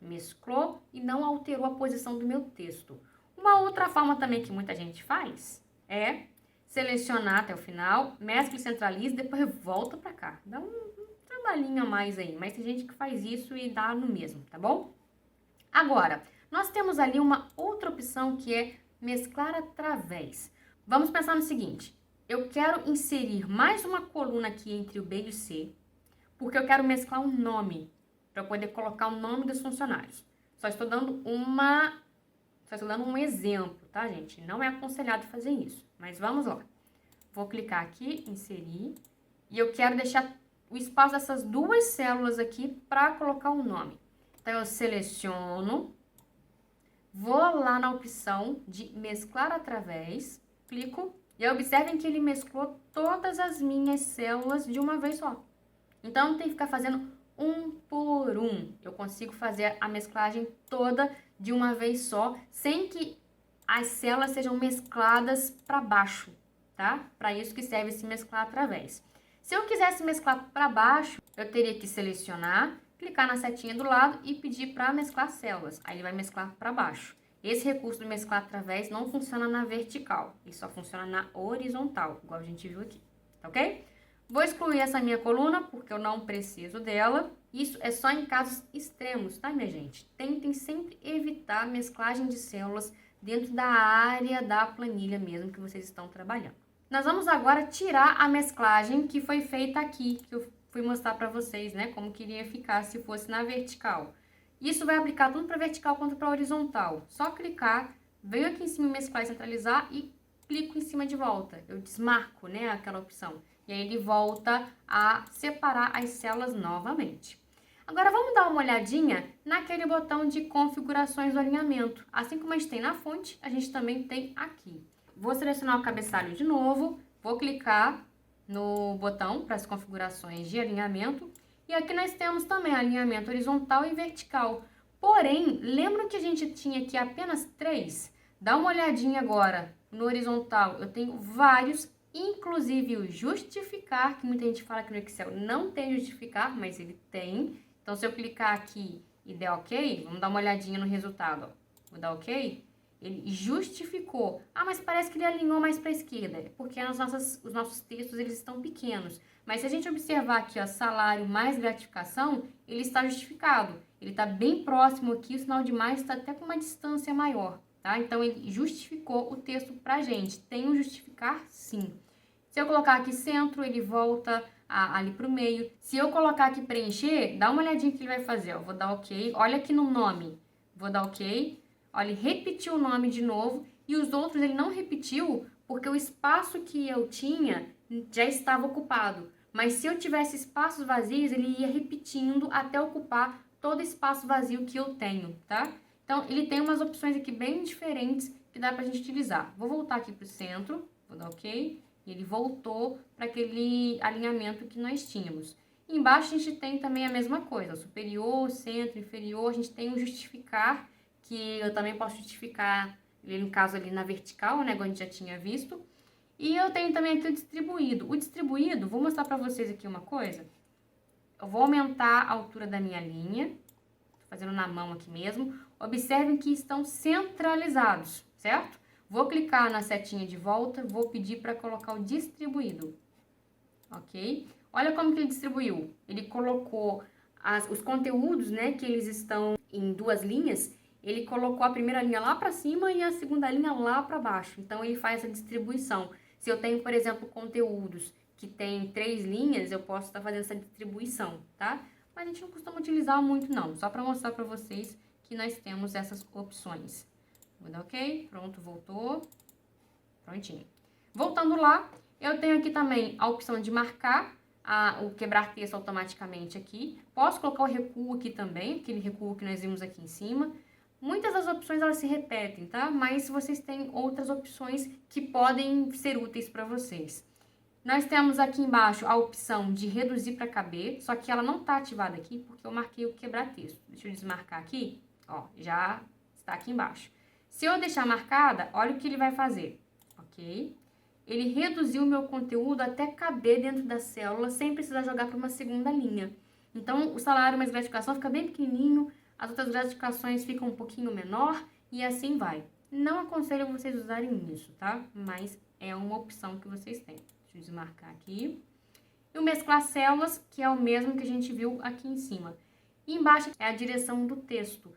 Mesclou e não alterou a posição do meu texto. Uma outra forma também que muita gente faz é selecionar até o final, mescla e centraliza, depois volta para cá. Dá um trabalhinho a mais aí, mas tem gente que faz isso e dá no mesmo, tá bom? Agora, nós temos ali uma outra opção que é mesclar através. Vamos pensar no seguinte, eu quero inserir mais uma coluna aqui entre o B e o C, porque eu quero mesclar um nome, para poder colocar o nome dos funcionários. Só estou dando um exemplo, tá, gente? Não é aconselhado fazer isso, mas vamos lá. Vou clicar aqui, inserir, e eu quero deixar o espaço dessas duas células aqui para colocar um nome. Então, eu seleciono, vou lá na opção de mesclar através, clico, e observem que ele mesclou todas as minhas células de uma vez só. Então, não tem que ficar fazendo um por um. Eu consigo fazer a mesclagem toda de uma vez só, sem que as células sejam mescladas para baixo, tá? Para isso que serve esse mesclar através. Se eu quisesse mesclar para baixo, eu teria que selecionar, clicar na setinha do lado e pedir para mesclar células. Aí ele vai mesclar para baixo. Esse recurso do mesclar através não funciona na vertical, ele só funciona na horizontal, igual a gente viu aqui, tá ok? Vou excluir essa minha coluna, porque eu não preciso dela. Isso é só em casos extremos, tá, minha gente? Tentem sempre evitar mesclagem de células dentro da área da planilha mesmo que vocês estão trabalhando. Nós vamos agora tirar a mesclagem que foi feita aqui, que eu fui mostrar para vocês, né, como que iria ficar se fosse na vertical. Isso vai aplicar tanto para vertical quanto para horizontal. Só clicar, venho aqui em cima em mesclar e centralizar e clico em cima de volta. Eu desmarco, né, aquela opção. E aí ele volta a separar as células novamente. Agora vamos dar uma olhadinha naquele botão de configurações do alinhamento. Assim como a gente tem na fonte, a gente também tem aqui. Vou selecionar o cabeçalho de novo, vou clicar no botão para as configurações de alinhamento E aqui nós temos também alinhamento horizontal e vertical. Porém, lembram que a gente tinha aqui apenas 3? Dá uma olhadinha agora no horizontal. Eu tenho vários, inclusive o justificar, que muita gente fala que no Excel não tem justificar, mas ele tem. Então, se eu clicar aqui e der OK, vamos dar uma olhadinha no resultado. Ó. Vou dar OK. Ele justificou. Ah, mas parece que ele alinhou mais para a esquerda. É porque os nossos textos eles estão pequenos. Mas se a gente observar aqui, ó, salário mais gratificação, ele está justificado. Ele está bem próximo aqui, o sinal de mais está até com uma distância maior, tá? Então, ele justificou o texto para a gente. Tem um justificar, sim. Se eu colocar aqui centro, ele volta ali para o meio. Se eu colocar aqui preencher, dá uma olhadinha que ele vai fazer. Ó. Vou dar OK. Olha aqui no nome. Vou dar OK. Olha, ele repetiu o nome de novo e os outros ele não repetiu porque o espaço que eu tinha já estava ocupado. Mas se eu tivesse espaços vazios, ele ia repetindo até ocupar todo espaço vazio que eu tenho, tá? Então, ele tem umas opções aqui bem diferentes que dá pra gente utilizar. Vou voltar aqui pro centro, vou dar OK. E ele voltou para aquele alinhamento que nós tínhamos. E embaixo a gente tem também a mesma coisa, superior, centro, inferior, a gente tem o justificar, que eu também posso justificar, no caso ali na vertical, né, igual a gente já tinha visto. E eu tenho também aqui o distribuído. O distribuído, vou mostrar para vocês aqui uma coisa. Eu vou aumentar a altura da minha linha, tô fazendo na mão aqui mesmo. Observem que estão centralizados, certo? Vou clicar na setinha de volta, vou pedir para colocar o distribuído, ok? Olha como que ele distribuiu. Ele colocou os conteúdos, né, que eles estão em 2 linhas, ele colocou a primeira linha lá para cima e a segunda linha lá para baixo. Então, ele faz essa distribuição. Se eu tenho, por exemplo, conteúdos que tem 3 linhas, eu posso estar fazendo essa distribuição, tá? Mas a gente não costuma utilizar muito, não. Só para mostrar para vocês que nós temos essas opções. Vou dar OK. Pronto, voltou. Prontinho. Voltando lá, eu tenho aqui também a opção de marcar o quebrar texto automaticamente aqui. Posso colocar o recuo aqui também, aquele recuo que nós vimos aqui em cima. Muitas das opções elas se repetem, tá? Mas vocês têm outras opções que podem ser úteis para vocês. Nós temos aqui embaixo a opção de reduzir para caber, só que ela não está ativada aqui porque eu marquei o quebrar texto. Deixa eu desmarcar aqui, ó, já está aqui embaixo. Se eu deixar marcada, olha o que ele vai fazer, ok? Ele reduziu o meu conteúdo até caber dentro da célula sem precisar jogar para uma segunda linha. Então, o salário mais gratificação fica bem pequenininho, as outras gratificações ficam um pouquinho menor e assim vai. Não aconselho vocês usarem isso, tá? Mas é uma opção que vocês têm. Deixa eu desmarcar aqui. E o mesclar células, que é o mesmo que a gente viu aqui em cima. E embaixo é a direção do texto.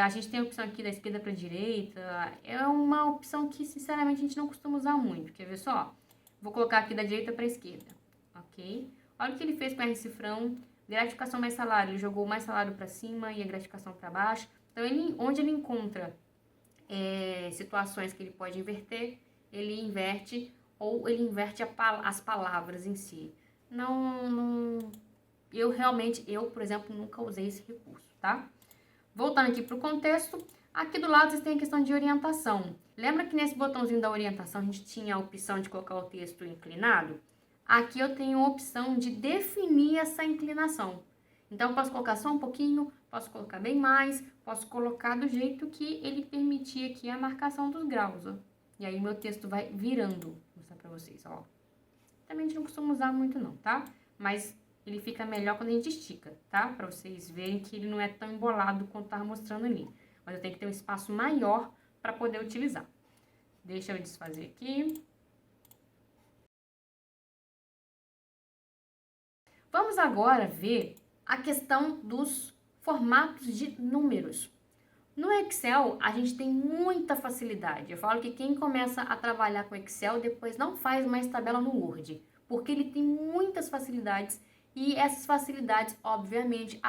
A gente tem a opção aqui da esquerda para a direita. É uma opção que, sinceramente, a gente não costuma usar muito. Quer ver só? Vou colocar aqui da direita para a esquerda. Ok? Olha o que ele fez com o R-cifrão. Gratificação mais salário. Ele jogou mais salário para cima e a gratificação para baixo. Então, onde ele encontra situações que ele pode inverter, ele inverte ou ele inverte as palavras em si. Eu, por exemplo, nunca usei esse recurso, tá? Voltando aqui para o contexto, aqui do lado vocês têm a questão de orientação. Lembra que nesse botãozinho da orientação a gente tinha a opção de colocar o texto inclinado? Aqui eu tenho a opção de definir essa inclinação. Então, eu posso colocar só um pouquinho, posso colocar bem mais, posso colocar do jeito que ele permitir aqui a marcação dos graus, ó. E aí, meu texto vai virando. Vou mostrar pra vocês, ó. Também a gente não costuma usar muito não, tá? Mas ele fica melhor quando a gente estica, tá? Pra vocês verem que ele não é tão embolado quanto tava mostrando ali. Mas eu tenho que ter um espaço maior para poder utilizar. Deixa eu desfazer aqui. Vamos agora ver a questão dos formatos de números. No Excel, a gente tem muita facilidade. Eu falo que quem começa a trabalhar com Excel depois não faz mais tabela no Word, porque ele tem muitas facilidades e essas facilidades, obviamente,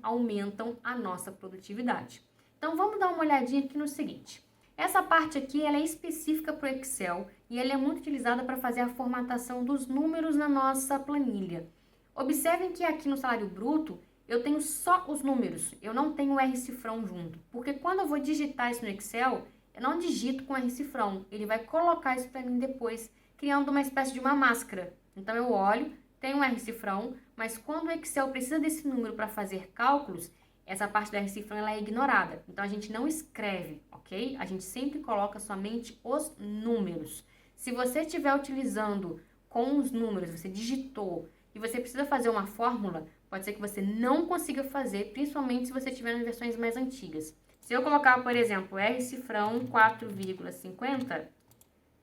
aumentam a nossa produtividade. Então, vamos dar uma olhadinha aqui no seguinte. Essa parte aqui ela é específica para o Excel e ela é muito utilizada para fazer a formatação dos números na nossa planilha. Observem que aqui no salário bruto, eu tenho só os números, eu não tenho o R-cifrão junto. Porque quando eu vou digitar isso no Excel, eu não digito com R-cifrão. Ele vai colocar isso para mim depois, criando uma espécie de uma máscara. Então, eu olho, tem um R-cifrão, mas quando o Excel precisa desse número para fazer cálculos, essa parte do R-cifrão ela é ignorada. Então, a gente não escreve, ok? A gente sempre coloca somente os números. Se você estiver utilizando com os números, você digitou e você precisa fazer uma fórmula, pode ser que você não consiga fazer, principalmente se você estiver nas versões mais antigas. Se eu colocar, por exemplo, R-cifrão 4,50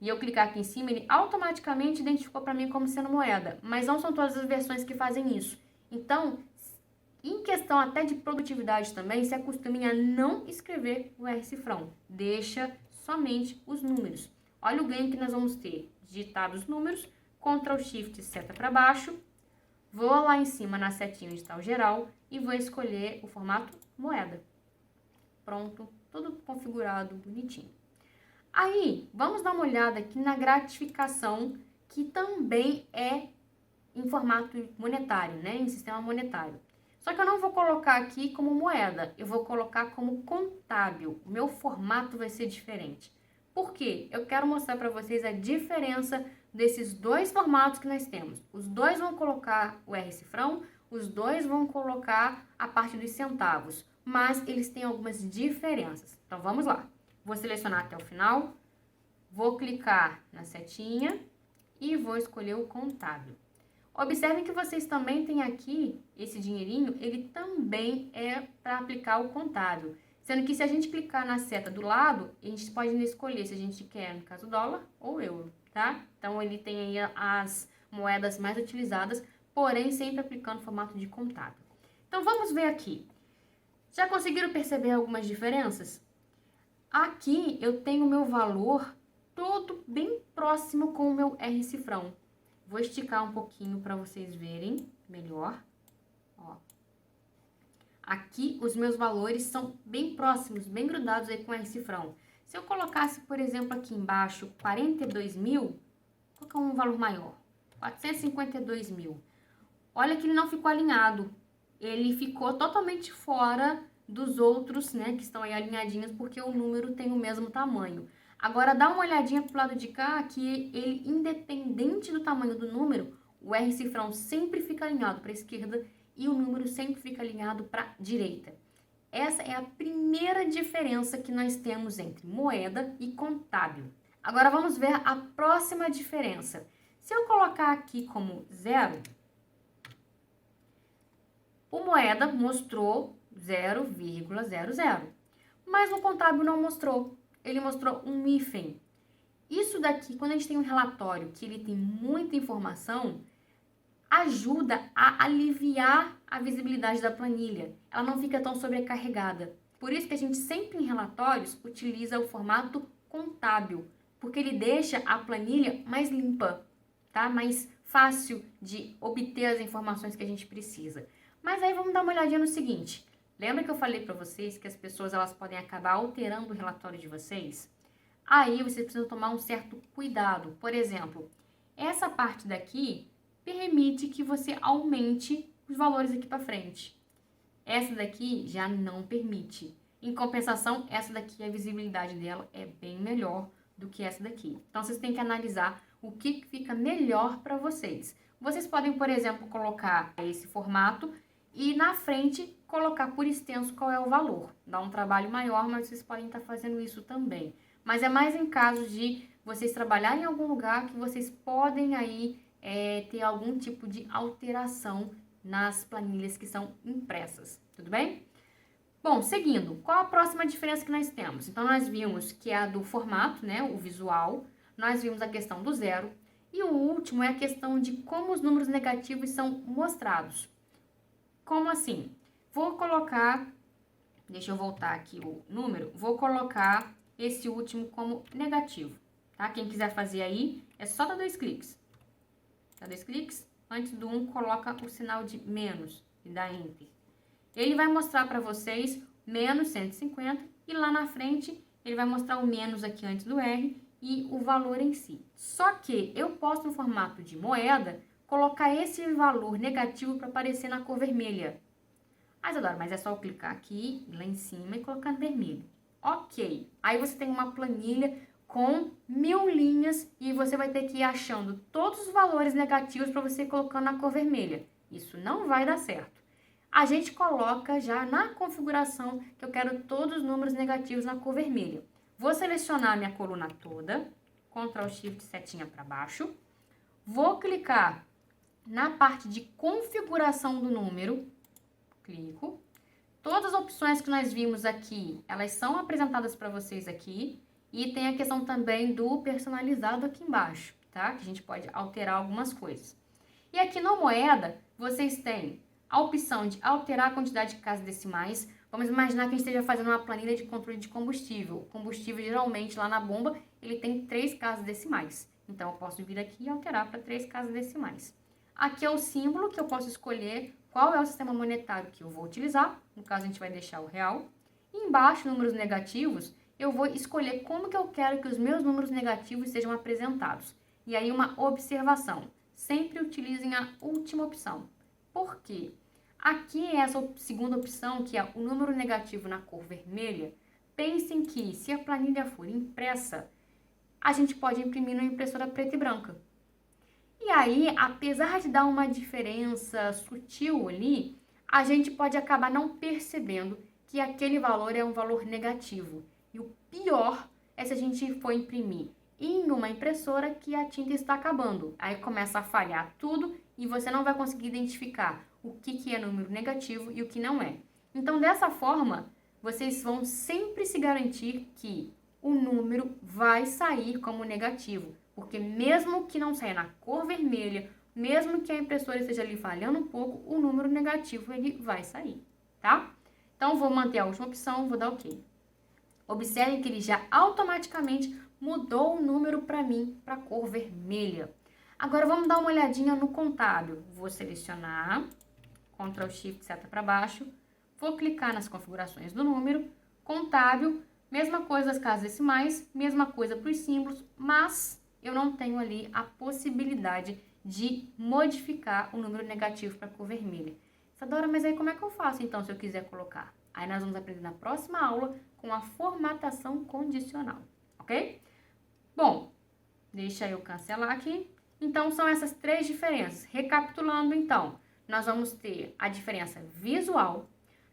e eu clicar aqui em cima, ele automaticamente identificou para mim como sendo moeda, mas não são todas as versões que fazem isso. Então, em questão até de produtividade também, se acostume a não escrever o R-cifrão, deixa somente os números. Olha o ganho que nós vamos ter. Digitar os números, Ctrl Shift seta para baixo, vou lá em cima na setinha onde está o geral e vou escolher o formato moeda. Pronto, tudo configurado bonitinho. Aí, vamos dar uma olhada aqui na gratificação, que também é em formato monetário, né? Em sistema monetário. Só que eu não vou colocar aqui como moeda, eu vou colocar como contábil. O meu formato vai ser diferente. Por quê? Eu quero mostrar para vocês a diferença desses dois formatos que nós temos. Os dois vão colocar o R-cifrão, os dois vão colocar a parte dos centavos, mas eles têm algumas diferenças. Então, vamos lá. Vou selecionar até o final, vou clicar na setinha e vou escolher o contábil. Observem que vocês também têm aqui, esse dinheirinho, ele também é para aplicar o contábil. Sendo que se a gente clicar na seta do lado, a gente pode escolher se a gente quer, no caso, dólar ou euro, tá? Então, ele tem aí as moedas mais utilizadas, porém sempre aplicando o formato de contábil. Então, vamos ver aqui. Já conseguiram perceber algumas diferenças? Aqui eu tenho o meu valor todo bem próximo com o meu R-cifrão. Vou esticar um pouquinho para vocês verem melhor. Ó. Aqui os meus valores são bem próximos, bem grudados aí com o R-cifrão. Se eu colocasse, por exemplo, aqui embaixo 42 mil, vou colocar um valor maior, 452 mil. Olha que ele não ficou alinhado, ele ficou totalmente fora dos outros, né, que estão aí alinhadinhos, porque o número tem o mesmo tamanho. Agora, dá uma olhadinha pro lado de cá, que ele, independente do tamanho do número, o R-cifrão sempre fica alinhado para a esquerda e o número sempre fica alinhado para a direita. Essa é a primeira diferença que nós temos entre moeda e contábil. Agora, vamos ver a próxima diferença. Se eu colocar aqui como 0, o moeda mostrou 0,00, mas o contábil não mostrou, ele mostrou um hífen. Isso daqui, quando a gente tem um relatório que ele tem muita informação, ajuda a aliviar a visibilidade da planilha, ela não fica tão sobrecarregada. Por isso que a gente sempre em relatórios utiliza o formato contábil, porque ele deixa a planilha mais limpa, tá? Mais fácil de obter as informações que a gente precisa. Mas aí vamos dar uma olhadinha no seguinte. Lembra que eu falei para vocês que as pessoas elas podem acabar alterando o relatório de vocês? Aí vocês precisam tomar um certo cuidado. Por exemplo, essa parte daqui permite que você aumente os valores aqui para frente. Essa daqui já não permite. Em compensação, essa daqui, a visibilidade dela é bem melhor do que essa daqui. Então, vocês têm que analisar o que fica melhor para vocês. Vocês podem, por exemplo, colocar esse formato e na frente colocar por extenso qual é o valor. Dá um trabalho maior, mas vocês podem estar fazendo isso também. Mas é mais em caso de vocês trabalharem em algum lugar que vocês podem aí ter algum tipo de alteração nas planilhas que são impressas, tudo bem? Bom, seguindo, qual a próxima diferença que nós temos? Então, nós vimos que é a do formato, né, o visual, nós vimos a questão do zero, e o último é a questão de como os números negativos são mostrados. Como assim? Vou colocar, deixa eu voltar aqui o número, vou colocar esse último como negativo, tá? Quem quiser fazer aí, é só dar 2 cliques. Dá 2 cliques, antes do 1, coloca o sinal de menos e dá Enter. Ele vai mostrar para vocês menos 150 e lá na frente ele vai mostrar o menos aqui antes do R e o valor em si. Só que eu posso no formato de moeda colocar esse valor negativo para aparecer na cor vermelha. Mas é só eu clicar aqui, lá em cima e colocar no vermelho. Ok. Aí você tem uma planilha com 1000 linhas e você vai ter que ir achando todos os valores negativos para você ir colocando na cor vermelha. Isso não vai dar certo. A gente coloca já na configuração que eu quero todos os números negativos na cor vermelha. Vou selecionar a minha coluna toda, Ctrl Shift setinha para baixo. Vou clicar na parte de configuração do número, clico. Todas as opções que nós vimos aqui, elas são apresentadas para vocês aqui. E tem a questão também do personalizado aqui embaixo, tá? Que a gente pode alterar algumas coisas. E aqui no moeda, vocês têm a opção de alterar a quantidade de casas decimais. Vamos imaginar que a gente esteja fazendo uma planilha de controle de combustível. O combustível, geralmente, lá na bomba, ele tem 3 casas decimais. Então, eu posso vir aqui e alterar para 3 casas decimais. Aqui é o símbolo que eu posso escolher qual é o sistema monetário que eu vou utilizar. No caso, a gente vai deixar o real. E embaixo, números negativos, eu vou escolher como que eu quero que os meus números negativos sejam apresentados. E aí uma observação, sempre utilizem a última opção. Por quê? Aqui essa segunda opção, que é o número negativo na cor vermelha, pensem que se a planilha for impressa, a gente pode imprimir numa impressora preta e branca. E aí, apesar de dar uma diferença sutil ali, a gente pode acabar não percebendo que aquele valor é um valor negativo. E o pior é se a gente for imprimir em uma impressora que a tinta está acabando. Aí começa a falhar tudo e você não vai conseguir identificar o que é número negativo e o que não é. Então, dessa forma, vocês vão sempre se garantir que o número vai sair como negativo. Porque mesmo que não saia na cor vermelha, mesmo que a impressora esteja ali falhando um pouco, o número negativo ele vai sair, tá? Então, vou manter a última opção, vou dar OK. Observe que ele já automaticamente mudou o número para mim para a cor vermelha. Agora vamos dar uma olhadinha no contábil. Vou selecionar, Ctrl Shift seta para baixo, vou clicar nas configurações do número, contábil, mesma coisa das casas decimais, mesma coisa para os símbolos, mas eu não tenho ali a possibilidade de modificar o número negativo para a cor vermelha. Isadora, mas aí como é que eu faço então se eu quiser colocar? Aí nós vamos aprender na próxima aula com a formatação condicional, ok? Bom, deixa eu cancelar aqui. Então, são essas 3 diferenças. Recapitulando, então, nós vamos ter a diferença visual,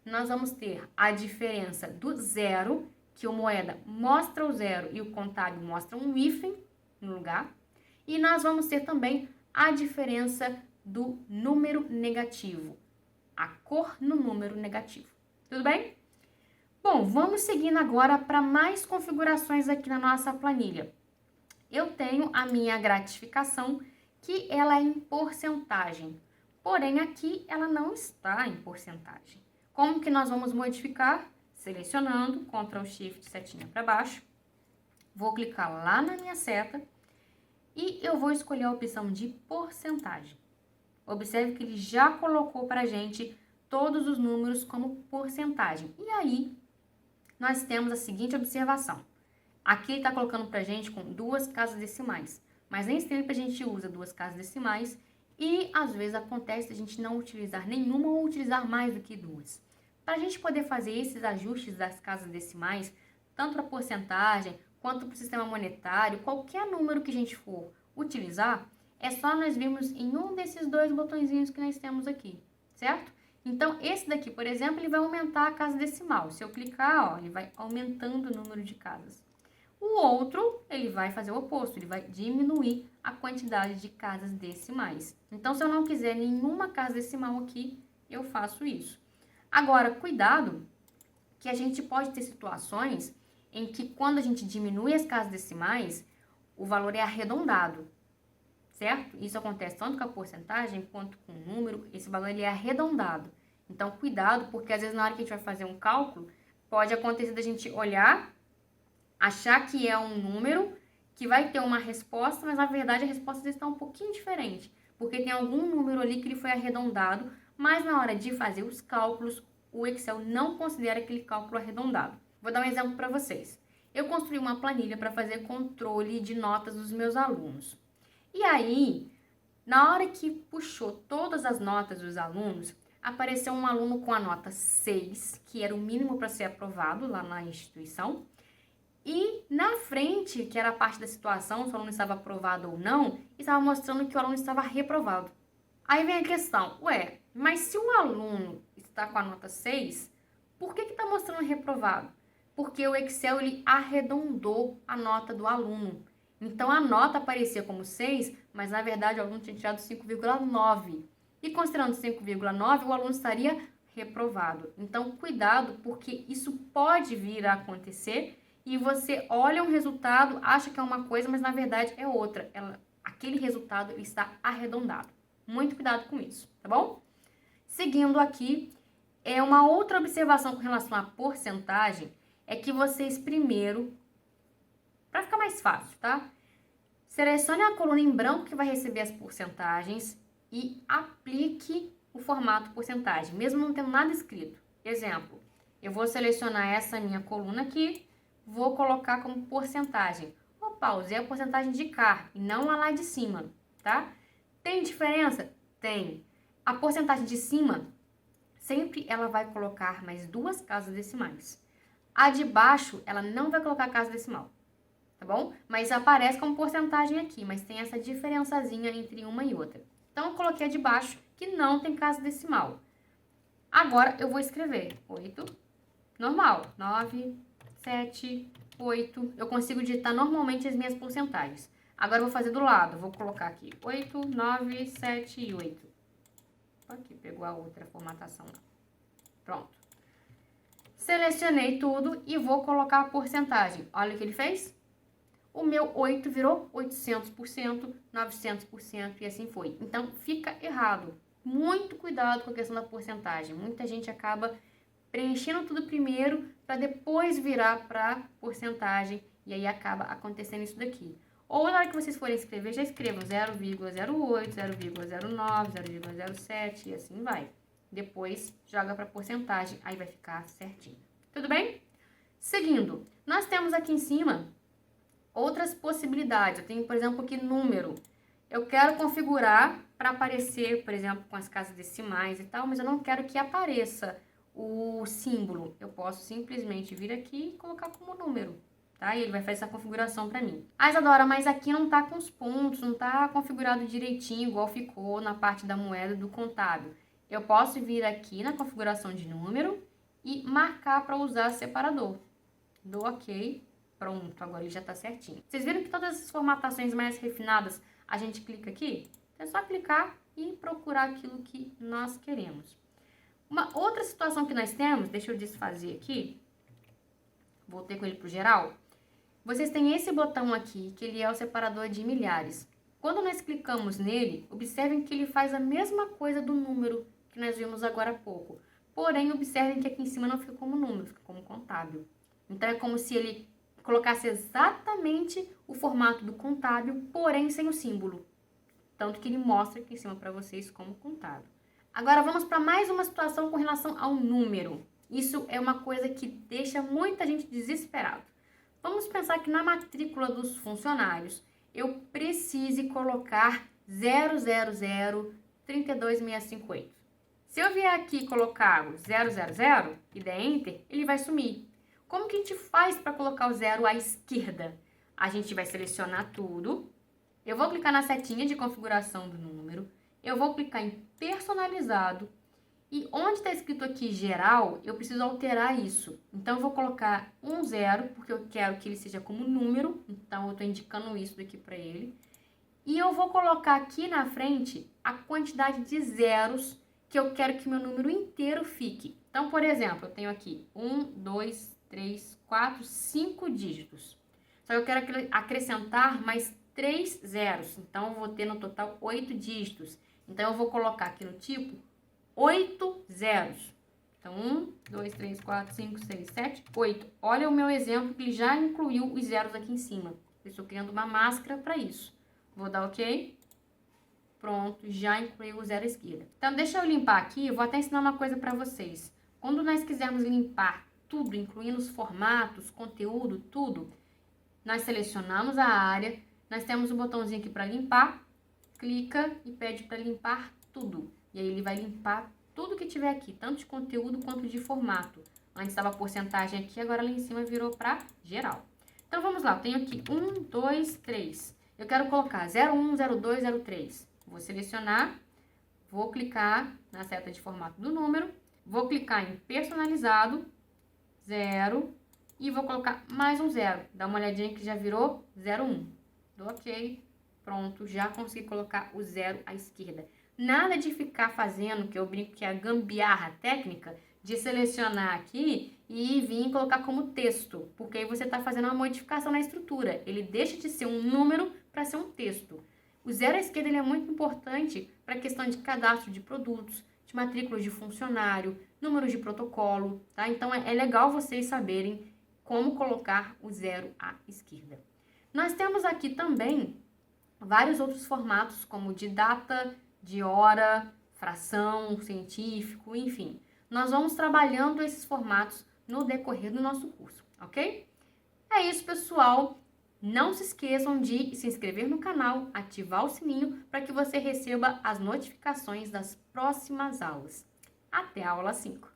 nós vamos ter a diferença do zero, que o moeda mostra o zero e o contábil mostra um hífen no lugar, e nós vamos ter também a diferença do número negativo, a cor no número negativo. Tudo bem? Bom, vamos seguindo agora para mais configurações aqui na nossa planilha. Eu tenho a minha gratificação, que ela é em porcentagem. Porém, aqui ela não está em porcentagem. Como que nós vamos modificar? Selecionando, Ctrl Shift setinha para baixo. Vou clicar lá na minha seta e eu vou escolher a opção de porcentagem. Observe que ele já colocou para a gente todos os números como porcentagem. E aí, nós temos a seguinte observação. Aqui ele está colocando para a gente com 2 casas decimais, mas nem sempre a gente usa 2 casas decimais e às vezes acontece a gente não utilizar nenhuma ou utilizar mais do que 2. Para a gente poder fazer esses ajustes das casas decimais, tanto para porcentagem quanto para o sistema monetário, qualquer número que a gente for utilizar, é só nós virmos em um desses 2 botõezinhos que nós temos aqui, certo? Então, esse daqui, por exemplo, ele vai aumentar a casa decimal. Se eu clicar, ó, ele vai aumentando o número de casas. O outro, ele vai fazer o oposto, ele vai diminuir a quantidade de casas decimais. Então, se eu não quiser nenhuma casa decimal aqui, eu faço isso. Agora, cuidado, que a gente pode ter situações em que quando a gente diminui as casas decimais, o valor é arredondado, certo? Isso acontece tanto com a porcentagem quanto com o número, esse valor ele é arredondado. Então, cuidado, porque às vezes na hora que a gente vai fazer um cálculo, pode acontecer da gente olhar, achar que é um número, que vai ter uma resposta, mas na verdade a resposta está um pouquinho diferente, porque tem algum número ali que ele foi arredondado, mas na hora de fazer os cálculos, o Excel não considera aquele cálculo arredondado. Vou dar um exemplo para vocês. Eu construí uma planilha para fazer controle de notas dos meus alunos. E aí, na hora que puxou todas as notas dos alunos, apareceu um aluno com a nota 6, que era o mínimo para ser aprovado lá na instituição, E na frente, que era a parte da situação, se o aluno estava aprovado ou não, estava mostrando que o aluno estava reprovado. Aí vem a questão, ué, mas se o aluno está com a nota 6, por que está mostrando reprovado? Porque o Excel ele arredondou a nota do aluno. Então a nota aparecia como 6, mas na verdade o aluno tinha tirado 5,9. E considerando 5,9, o aluno estaria reprovado. Então cuidado, porque isso pode vir a acontecer e você olha um resultado, acha que é uma coisa, mas na verdade é outra. Aquele resultado está arredondado. Muito cuidado com isso, tá bom? Seguindo aqui, uma outra observação com relação à porcentagem é que vocês primeiro, para ficar mais fácil, tá? Selecione a coluna em branco que vai receber as porcentagens e aplique o formato porcentagem, mesmo não tendo nada escrito. Exemplo, eu vou selecionar essa minha coluna aqui, vou colocar como porcentagem. Opa, usei a porcentagem de cá e não a lá de cima, tá? Tem diferença? Tem. A porcentagem de cima, sempre ela vai colocar mais 2 casas decimais. A de baixo, ela não vai colocar casa decimal, tá bom? Mas aparece como porcentagem aqui, mas tem essa diferençazinha entre uma e outra. Então, eu coloquei a de baixo, que não tem casa decimal. Agora, eu vou escrever 8, normal, 9, 7, 8. Eu consigo digitar normalmente as minhas porcentagens. Agora, eu vou fazer do lado. Vou colocar aqui 8, 9, 7 e 8. Aqui, pegou a outra formatação. Pronto. Selecionei tudo e vou colocar a porcentagem. Olha o que ele fez. O meu 8 virou 800%, 900% e assim foi. Então, fica errado. Muito cuidado com a questão da porcentagem. Muita gente acaba preenchendo tudo primeiro para depois virar para porcentagem e aí acaba acontecendo isso daqui. Ou na hora que vocês forem escrever, já escrevam 0,08, 0,09, 0,07 e assim vai. Depois joga para porcentagem, aí vai ficar certinho. Tudo bem? Seguindo, nós temos aqui em cima outras possibilidades. Eu tenho, por exemplo, aqui número. Eu quero configurar para aparecer, por exemplo, com as casas decimais e tal, mas eu não quero que apareça o símbolo. Eu posso simplesmente vir aqui e colocar como número, tá? E ele vai fazer essa configuração para mim. Ah, Isadora, mas aqui não tá com os pontos, não tá configurado direitinho, igual ficou na parte da moeda do contábil. Eu posso vir aqui na configuração de número e marcar para usar separador. Dou OK. Pronto, agora ele já está certinho. Vocês viram que todas as formatações mais refinadas, a gente clica aqui? É só clicar e procurar aquilo que nós queremos. Uma outra situação que nós temos, deixa eu desfazer aqui, voltei com ele para o geral. Vocês têm esse botão aqui, que ele é o separador de milhares. Quando nós clicamos nele, observem que ele faz a mesma coisa do número que nós vimos agora há pouco. Porém, observem que aqui em cima não fica como número, fica como contábil. Então, é como se ele colocasse exatamente o formato do contábil, porém sem o símbolo. Tanto que ele mostra aqui em cima para vocês como contábil. Agora vamos para mais uma situação com relação ao número. Isso é uma coisa que deixa muita gente desesperado. Vamos pensar que na matrícula dos funcionários eu precise colocar 000-32658. Se eu vier aqui e colocar o 000 e der Enter, ele vai sumir. Como que a gente faz para colocar o 0 à esquerda? A gente vai selecionar tudo. Eu vou clicar na setinha de configuração do número. Eu vou clicar em personalizado. E onde está escrito aqui geral, eu preciso alterar isso. Então, eu vou colocar um 0, porque eu quero que ele seja como número. Então, eu estou indicando isso daqui para ele. E eu vou colocar aqui na frente a quantidade de zeros que eu quero que meu número inteiro fique. Então, por exemplo, eu tenho aqui 1, 2, 3, 4, 5 dígitos. Só que eu quero acrescentar mais 3 zeros. Então, eu vou ter no total 8 dígitos. Então, eu vou colocar aqui no tipo 8 zeros. Então, 1, 2, 3, 4, 5, 6, 7, 8. Olha o meu exemplo que ele já incluiu os zeros aqui em cima. Eu estou criando uma máscara para isso. Vou dar OK. Pronto, já incluiu o zero à esquerda. Então, deixa eu limpar aqui. Eu vou até ensinar uma coisa para vocês. Quando nós quisermos limpar tudo, incluindo os formatos, conteúdo, tudo, nós selecionamos a área, nós temos um botãozinho aqui para limpar, clica e pede para limpar tudo. E aí ele vai limpar tudo que tiver aqui, tanto de conteúdo quanto de formato. Antes estava a porcentagem aqui, agora lá em cima virou para geral. Então, vamos lá. Eu tenho aqui 1, 2, 3. Eu quero colocar 01, 02, 03. Vou selecionar, vou clicar na seta de formato do número, vou clicar em personalizado, 0, e vou colocar mais um 0. Dá uma olhadinha que já virou 01. Dou ok. Pronto, já consegui colocar o 0 à esquerda. Nada de ficar fazendo, que eu brinco que é a gambiarra técnica, de selecionar aqui e vir colocar como texto, porque aí você está fazendo uma modificação na estrutura. Ele deixa de ser um número para ser um texto. O 0 à esquerda ele é muito importante para a questão de cadastro de produtos, de matrículas de funcionário, números de protocolo, tá? Então, é legal vocês saberem como colocar o 0 à esquerda. Nós temos aqui também vários outros formatos, como de data, de hora, fração, científico, enfim. Nós vamos trabalhando esses formatos no decorrer do nosso curso, ok? É isso, pessoal. Não se esqueçam de se inscrever no canal, ativar o sininho para que você receba as notificações das próximas aulas. Até a aula 5!